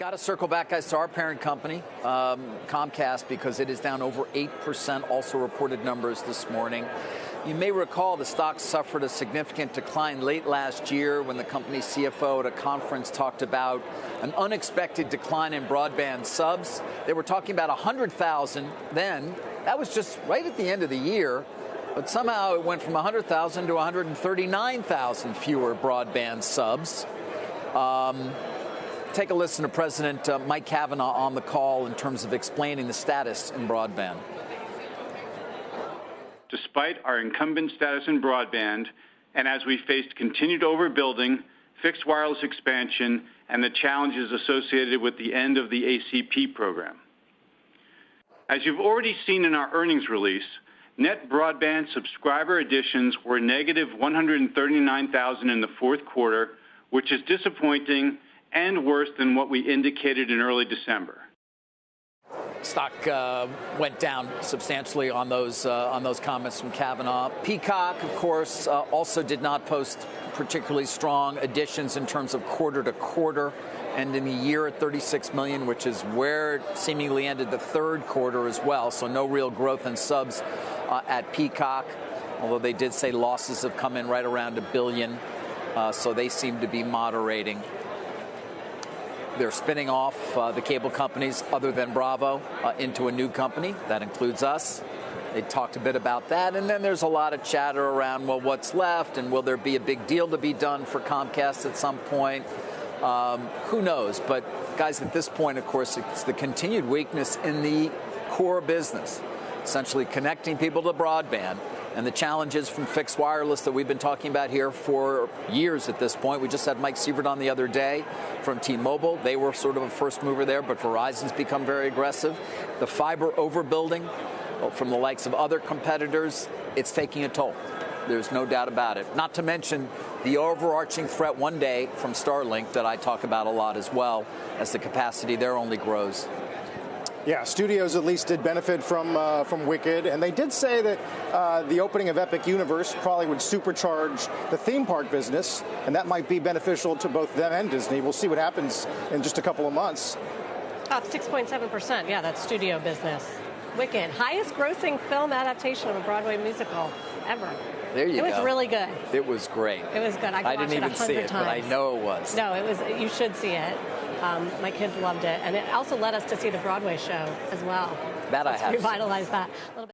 Got to circle back, guys, to our parent company, Comcast, because it is down over 8%, also reported numbers this morning. You may recall the stock suffered a significant decline late last year when the company's CFO at a conference talked about an unexpected decline in broadband subs. They were talking about 100,000 then. That was just right at the end of the year. But somehow it went from 100,000 to 139,000 fewer broadband subs. Take a listen to President Mike Kavanaugh on the call in terms of explaining the status in broadband. Despite our incumbent status in broadband, and as we faced continued overbuilding, fixed wireless expansion, and the challenges associated with the end of the ACP program. As you've already seen in our earnings release, net broadband subscriber additions were negative 139,000 in the fourth quarter, which is disappointing and worse than what we indicated in early December. Stock went down substantially on those comments from Kavanaugh. Peacock, of course, also did not post particularly strong additions in terms of quarter to quarter, and in the year at 36 million, which is where it seemingly ended the third quarter as well. So no real growth in subs at Peacock, although they did say losses have come in right around $1 billion, so they seem to be moderating. They're spinning off the cable companies other than Bravo into a new company. That includes us. They talked a bit about that. And then there's a lot of chatter around, well, what's left? And will there be a big deal to be done for Comcast at some point? Who knows? But, guys, at this point, of course, it's the continued weakness in the core business, essentially connecting people to broadband. And the challenges from fixed wireless that we've been talking about here for years at this point. We just had Mike Sievert on the other day from T-Mobile. They were sort of a first mover there, but Verizon's become very aggressive. The fiber overbuilding from the likes of other competitors, it's taking a toll. There's no doubt about it. Not to mention the overarching threat one day from Starlink that I talk about a lot as well, as the capacity there only grows. Yeah, studios at least did benefit from Wicked, and they did say that the opening of Epic Universe probably would supercharge the theme park business, and that might be beneficial to both them and Disney. We'll see what happens in just a couple of months. Up 6.7%. Yeah, that's studio business. Wicked, highest grossing film adaptation of a Broadway musical ever. There you go. It was really good. It was great. It was good. I didn't even see it, but I know it was. No, it was. You should see it. My kids loved it, and it also led us to see the Broadway show as well. That I have. Revitalize that a little bit.